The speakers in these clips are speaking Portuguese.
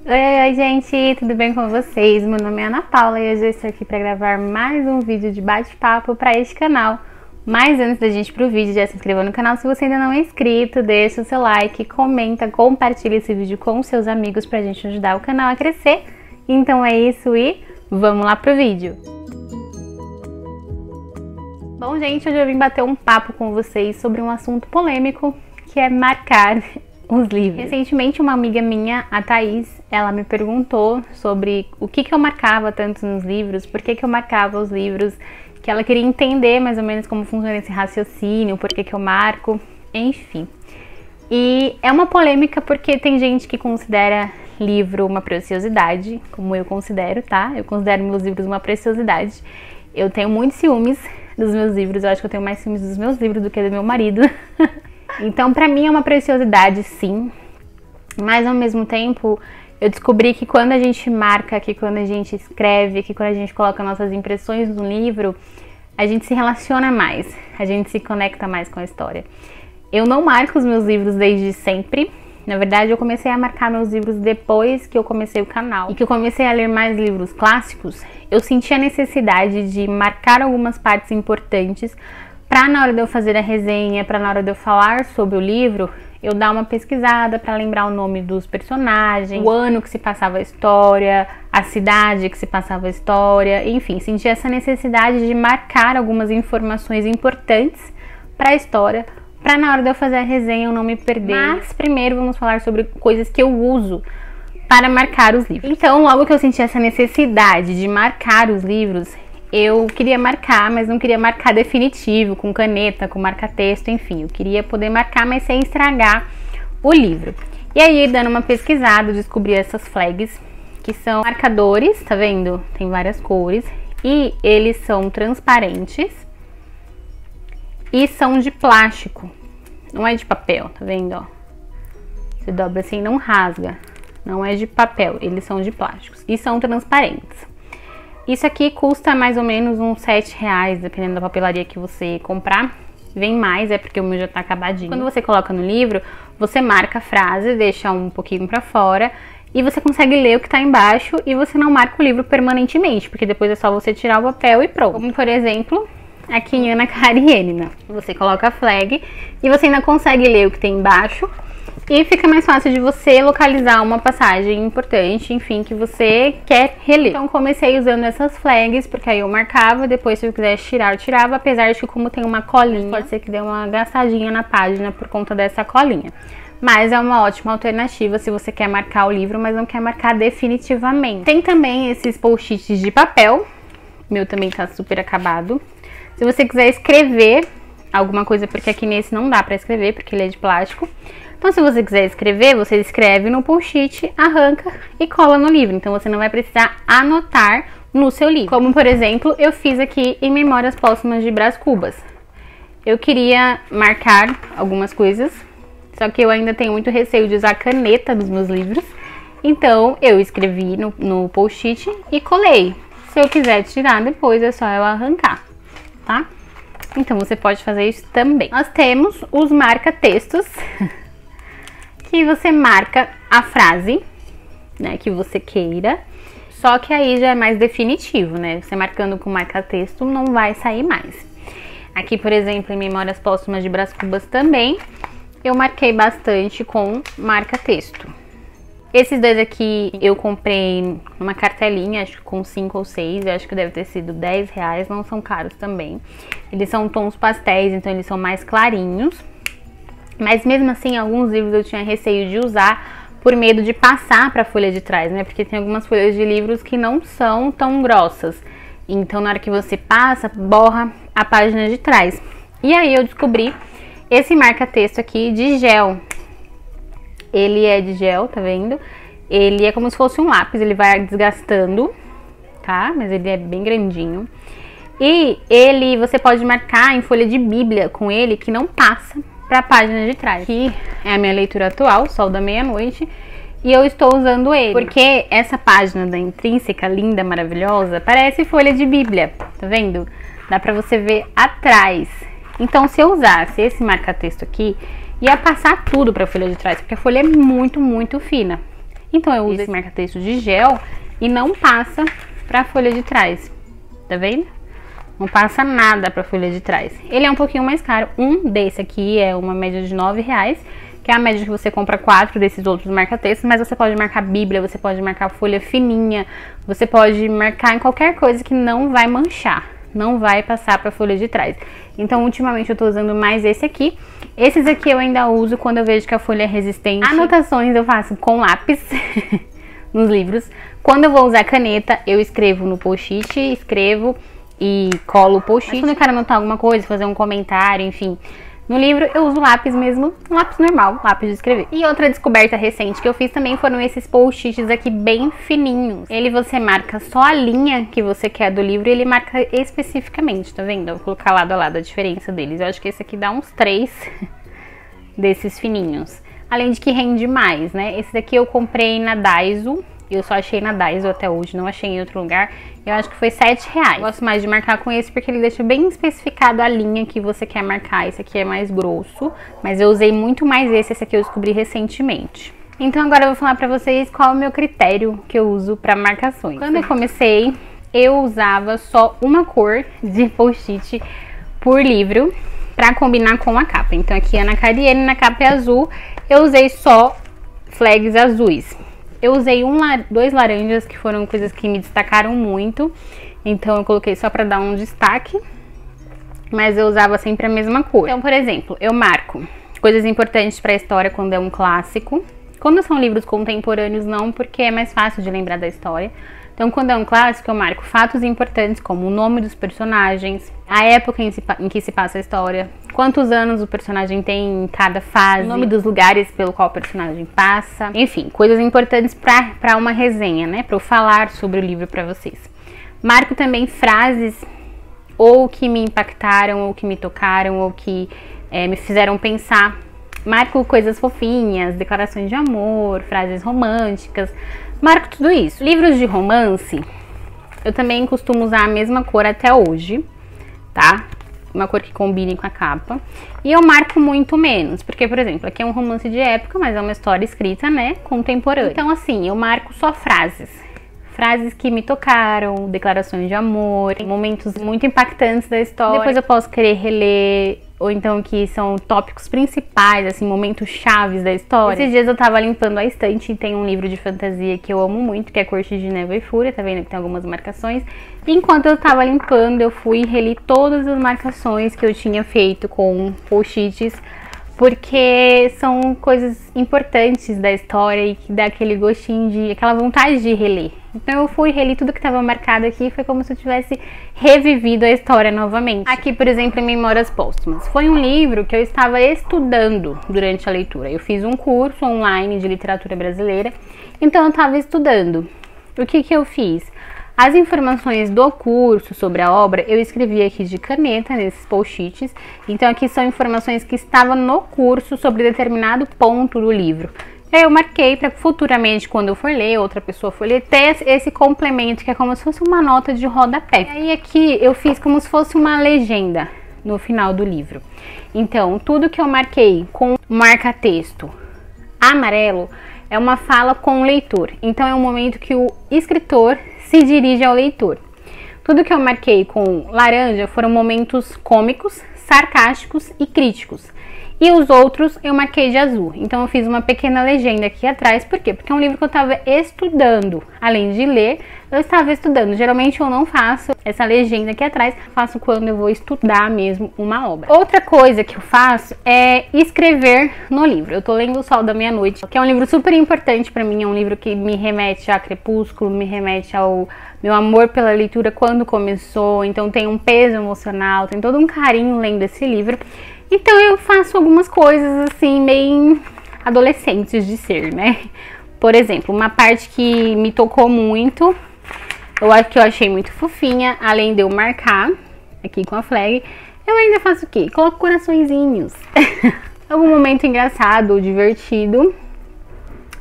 Oi, gente, tudo bem com vocês? Meu nome é Ana Paula e hoje eu estou aqui para gravar mais um vídeo de bate-papo para este canal. Mas antes da gente ir pro vídeo, já se inscreva no canal se você ainda não é inscrito, deixa o seu like, comenta, compartilha esse vídeo com seus amigos pra gente ajudar o canal a crescer. Então é isso e vamos lá pro vídeo! Bom, gente, hoje eu vim bater um papo com vocês sobre um assunto polêmico, que é marcar os livros. Recentemente uma amiga minha, a Thaís, ela me perguntou sobre o que eu marcava tanto nos livros, por que eu marcava os livros, que ela queria entender mais ou menos como funciona esse raciocínio, por que eu marco, enfim. E é uma polêmica porque tem gente que considera livro uma preciosidade, como eu considero, tá? Eu considero meus livros uma preciosidade. Eu tenho muitos ciúmes dos meus livros, eu acho que eu tenho mais ciúmes dos meus livros do que do meu marido. Então, pra mim é uma preciosidade, sim, mas ao mesmo tempo eu descobri que quando a gente marca, que quando a gente escreve, que quando a gente coloca nossas impressões no livro, a gente se relaciona mais, a gente se conecta mais com a história. Eu não marco os meus livros desde sempre. Na verdade, eu comecei a marcar meus livros depois que eu comecei o canal e que eu comecei a ler mais livros clássicos. Eu senti a necessidade de marcar algumas partes importantes para na hora de eu fazer a resenha, para na hora de eu falar sobre o livro, eu dar uma pesquisada para lembrar o nome dos personagens, o ano que se passava a história, a cidade que se passava a história, enfim, senti essa necessidade de marcar algumas informações importantes para a história, para na hora de eu fazer a resenha eu não me perder. Mas primeiro vamos falar sobre coisas que eu uso para marcar os livros. Então, logo que eu senti essa necessidade de marcar os livros, eu queria marcar, mas não queria marcar definitivo, com caneta, com marca-texto, enfim. Eu queria poder marcar, mas sem estragar o livro. E aí, dando uma pesquisada, eu descobri essas flags, que são marcadores, tá vendo? Tem várias cores. E eles são transparentes e são de plástico. Não é de papel, tá vendo, ó? Você dobra assim, não rasga. Não é de papel, eles são de plásticos. E são transparentes. Isso aqui custa mais ou menos uns R$7, dependendo da papelaria que você comprar. Vem mais, é porque o meu já tá acabadinho. Quando você coloca no livro, você marca a frase, deixa um pouquinho pra fora e você consegue ler o que tá embaixo e você não marca o livro permanentemente, porque depois é só você tirar o papel e pronto. Como, por exemplo, aqui em Ana Karenina. Você coloca a flag e você ainda consegue ler o que tem embaixo. E fica mais fácil de você localizar uma passagem importante, enfim, que você quer reler. Então comecei usando essas flags, porque aí eu marcava, depois se eu quisesse tirar, eu tirava, apesar de que como tem uma colinha, pode ser que dê uma gastadinha na página por conta dessa colinha. Mas é uma ótima alternativa se você quer marcar o livro, mas não quer marcar definitivamente. Tem também esses post-its de papel, meu também tá super acabado. Se você quiser escrever alguma coisa, porque aqui nesse não dá pra escrever, porque ele é de plástico. Então, se você quiser escrever, você escreve no post-it, arranca e cola no livro. Então, você não vai precisar anotar no seu livro. Como, por exemplo, eu fiz aqui em Memórias Póstumas de Brás Cubas. Eu queria marcar algumas coisas, só que eu ainda tenho muito receio de usar caneta nos meus livros. Então, eu escrevi no post-it e colei. Se eu quiser tirar depois, é só eu arrancar, tá? Então, você pode fazer isso também. Nós temos os marca-textos, que você marca a frase, né, que você queira, só que aí já é mais definitivo, né? Você marcando com marca-texto não vai sair mais. Aqui, por exemplo, em Memórias Póstumas de Brás Cubas também, eu marquei bastante com marca-texto. Esses dois aqui eu comprei numa cartelinha, acho que com 5 ou 6, eu acho que deve ter sido R$10, não são caros também. Eles são tons pastéis, então eles são mais clarinhos. Mas mesmo assim, alguns livros eu tinha receio de usar por medo de passar para a folha de trás, né? Porque tem algumas folhas de livros que não são tão grossas. Então, na hora que você passa, borra a página de trás. E aí eu descobri esse marca-texto aqui de gel. Ele é de gel, tá vendo? Ele é como se fosse um lápis, ele vai desgastando, tá? Mas ele é bem grandinho. E ele, você pode marcar em folha de bíblia com ele, que não passa para a página de trás. Aqui é a minha leitura atual, Sol da Meia-Noite, e eu estou usando ele, porque essa página da Intrínseca, linda, maravilhosa, parece folha de bíblia, tá vendo? Dá pra você ver atrás. Então, se eu usasse esse marca-texto aqui, ia passar tudo pra folha de trás, porque a folha é muito, muito fina. Então eu uso esse marca-texto de gel e não passa pra folha de trás, tá vendo? Não passa nada pra folha de trás. Ele é um pouquinho mais caro. Um desse aqui é uma média de R$9, que é a média que você compra 4 desses outros marca-textos, mas você pode marcar bíblia, você pode marcar folha fininha, você pode marcar em qualquer coisa que não vai manchar, não vai passar pra folha de trás. Então, ultimamente eu tô usando mais esse aqui. Esses aqui eu ainda uso quando eu vejo que a folha é resistente. Anotações eu faço com lápis nos livros. Quando eu vou usar caneta, eu escrevo no post-it, escrevo e colo o post-it. Quando eu quero anotar alguma coisa, fazer um comentário, enfim, no livro eu uso lápis mesmo, um lápis normal, lápis de escrever. E outra descoberta recente que eu fiz também foram esses post-its aqui bem fininhos. Ele você marca só a linha que você quer do livro e ele marca especificamente, tá vendo? Eu vou colocar lado a lado a diferença deles. Eu acho que esse aqui dá uns 3 desses fininhos. Além de que rende mais, né? Esse daqui eu comprei na Daiso. Eu só achei na Daiso até hoje, não achei em outro lugar. Eu acho que foi R$7. Eu gosto mais de marcar com esse porque ele deixa bem especificado a linha que você quer marcar. Esse aqui é mais grosso, mas eu usei muito mais esse aqui eu descobri recentemente. Então agora eu vou falar pra vocês qual é o meu critério que eu uso pra marcações. Quando eu comecei, eu usava só uma cor de post-it por livro pra combinar com a capa. Então aqui é na Cariene, na capa é azul, eu usei só flags azuis. Eu usei 2 laranjas, que foram coisas que me destacaram muito. Então eu coloquei só pra dar um destaque. Mas eu usava sempre a mesma cor. Então, por exemplo, eu marco coisas importantes pra história quando é um clássico. Quando são livros contemporâneos, não, porque é mais fácil de lembrar da história. Então, quando é um clássico, eu marco fatos importantes, como o nome dos personagens, a época em que se passa a história, quantos anos o personagem tem em cada fase, o nome dos lugares pelo qual o personagem passa, enfim, coisas importantes para uma resenha, né? Para eu falar sobre o livro para vocês. Marco também frases ou que me impactaram, ou que me tocaram, ou que me fizeram pensar. Marco coisas fofinhas, declarações de amor, frases românticas. Marco tudo isso. Livros de romance, eu também costumo usar a mesma cor até hoje, tá? Uma cor que combine com a capa. E eu marco muito menos, porque, por exemplo, aqui é um romance de época, mas é uma história escrita, né, contemporânea. Então, assim, eu marco só frases. Frases que me tocaram, declarações de amor, momentos muito impactantes da história. Depois eu posso querer reler, ou então que são tópicos principais, assim, momentos chaves da história. Esses dias eu tava limpando a estante e tem um livro de fantasia que eu amo muito, que é Corte de Névoa e Fúria, tá vendo que tem algumas marcações. E enquanto eu tava limpando, eu fui e reli todas as marcações que eu tinha feito com post-its, porque são coisas importantes da história e que dá aquele gostinho de, aquela vontade de reler. Então eu fui reli tudo que estava marcado aqui, foi como se eu tivesse revivido a história novamente. Aqui, por exemplo, em Memórias Póstumas. Foi um livro que eu estava estudando durante a leitura. Eu fiz um curso online de literatura brasileira, então eu estava estudando. O que eu fiz? As informações do curso sobre a obra, eu escrevi aqui de caneta nesses post-its. Então aqui são informações que estavam no curso sobre determinado ponto do livro. Eu marquei para futuramente, quando eu for ler, outra pessoa for ler, ter esse complemento, que é como se fosse uma nota de rodapé. E aí aqui eu fiz como se fosse uma legenda no final do livro. Então, tudo que eu marquei com marca-texto amarelo é uma fala com o leitor. Então, é um momento que o escritor se dirige ao leitor. Tudo que eu marquei com laranja foram momentos cômicos, sarcásticos e críticos. E os outros eu marquei de azul. Então eu fiz uma pequena legenda aqui atrás. Por quê? Porque é um livro que eu estava estudando. Além de ler, eu estava estudando. Geralmente eu não faço essa legenda aqui atrás. Faço quando eu vou estudar mesmo uma obra. Outra coisa que eu faço é escrever no livro. Eu tô lendo O Sol da Meia-Noite, que é um livro super importante pra mim. É um livro que me remete a Crepúsculo, me remete ao meu amor pela leitura quando começou. Então tem um peso emocional, tem todo um carinho lendo esse livro. Então eu faço algumas coisas assim, bem adolescentes de ser, né? Por exemplo, uma parte que me tocou muito, que eu achei muito fofinha, além de eu marcar aqui com a flag, eu ainda faço o quê? Coloco coraçõezinhos. Algum momento engraçado ou divertido,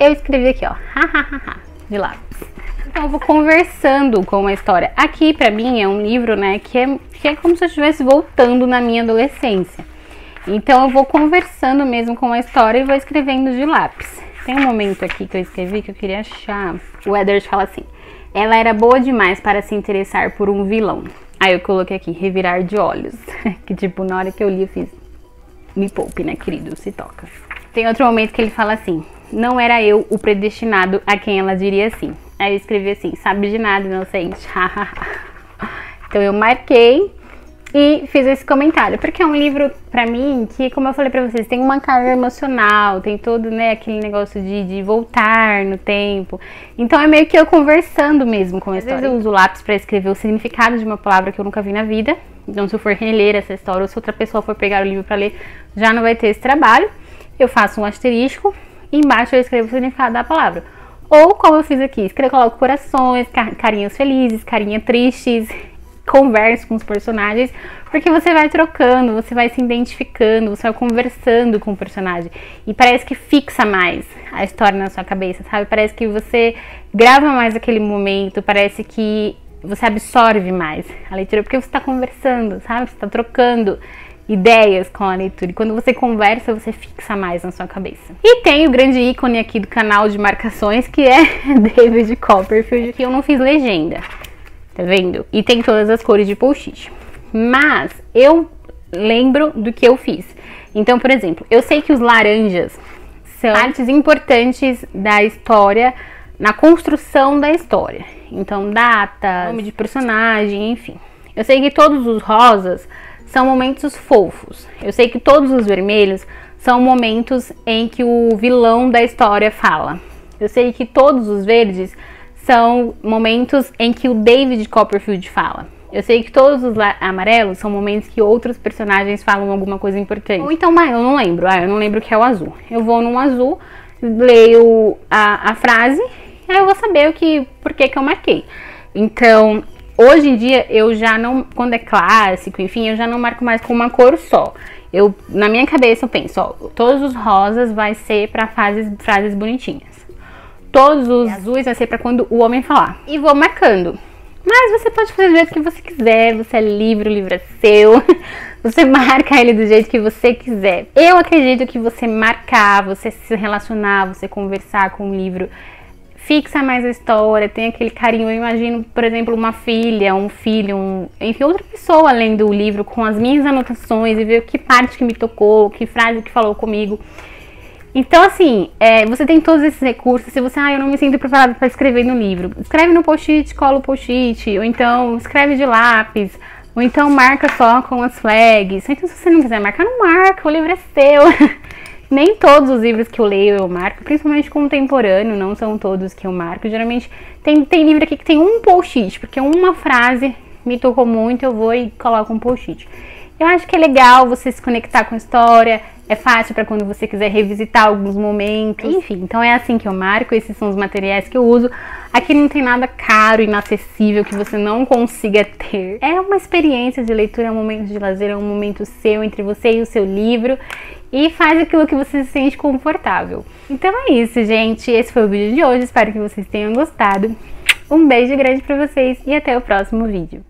eu escrevi aqui, ó, hahaha, de lápis. Então eu vou conversando com a história. Aqui pra mim é um livro, né, que é como se eu estivesse voltando na minha adolescência. Então eu vou conversando mesmo com a história e vou escrevendo de lápis. Tem um momento aqui que eu escrevi que eu queria achar. O Edward fala assim: ela era boa demais para se interessar por um vilão. Aí eu coloquei aqui, revirar de olhos. Que tipo, na hora que eu li eu fiz, me poupe, né, querido, se toca. Tem outro momento que ele fala assim: não era eu o predestinado a quem ela diria sim. Aí eu escrevi assim: sabe de nada, inocente. Então eu marquei e fiz esse comentário, porque é um livro, pra mim, que, como eu falei pra vocês, tem uma carga emocional, tem todo, né, aquele negócio de voltar no tempo. Então é meio que eu conversando mesmo com a história. Às vezes eu uso lápis pra escrever o significado de uma palavra que eu nunca vi na vida. Então se eu for reler essa história, ou se outra pessoa for pegar o livro pra ler, já não vai ter esse trabalho. Eu faço um asterisco e embaixo eu escrevo o significado da palavra. Ou como eu fiz aqui, coloco corações, carinhas felizes, carinhas tristes, converso com os personagens, porque você vai trocando, você vai se identificando, você vai conversando com o personagem e parece que fixa mais a história na sua cabeça, sabe? Parece que você grava mais aquele momento, parece que você absorve mais a leitura, porque você está conversando, sabe? Você está trocando ideias com a leitura, e quando você conversa, você fixa mais na sua cabeça. E tem o grande ícone aqui do canal de marcações, que é David Copperfield, que eu não fiz legenda. Tá vendo? E tem todas as cores de post-it. Mas eu lembro do que eu fiz. Então, por exemplo, eu sei que os laranjas são partes importantes da história, na construção da história. Então, data, nome de personagem, enfim. Eu sei que todos os rosas são momentos fofos. Eu sei que todos os vermelhos são momentos em que o vilão da história fala. Eu sei que todos os verdes são momentos em que o David Copperfield fala. Eu sei que todos os amarelos são momentos que outros personagens falam alguma coisa importante. Ou então, eu não lembro. Eu não lembro o que é o azul. Eu vou num azul, leio a frase, e aí eu vou saber por que eu marquei. Então, hoje em dia, eu já não, quando é clássico, enfim, eu já não marco mais com uma cor só. Na minha cabeça, eu penso, ó, todos os rosas vai ser para frases bonitinhas. Todos os azuis vai ser para quando o homem falar. E vou marcando. Mas você pode fazer do jeito que você quiser. Você é livre, o livro é seu. Você marca ele do jeito que você quiser. Eu acredito que você marcar, você se relacionar, você conversar com o livro, fixa mais a história, tem aquele carinho. Eu imagino, por exemplo, uma filha, um filho, enfim, outra pessoa além do livro, com as minhas anotações e ver que parte que me tocou, que frase que falou comigo. Então, assim, você tem todos esses recursos. Se você, eu não me sinto preparada para escrever no livro, escreve no post-it, cola o post-it, ou então escreve de lápis, ou então marca só com as flags. Então, se você não quiser marcar, não marca, o livro é seu. Nem todos os livros que eu leio eu marco, principalmente contemporâneo, não são todos que eu marco. Geralmente tem livro aqui que tem um post-it, porque uma frase me tocou muito, eu vou e coloco um post-it. Eu acho que é legal você se conectar com a história, é fácil para quando você quiser revisitar alguns momentos. Enfim, então é assim que eu marco, esses são os materiais que eu uso. Aqui não tem nada caro, inacessível, que você não consiga ter. É uma experiência de leitura, é um momento de lazer, é um momento seu, entre você e o seu livro. E faz aquilo que você se sente confortável. Então é isso, gente. Esse foi o vídeo de hoje, espero que vocês tenham gostado. Um beijo grande pra vocês e até o próximo vídeo.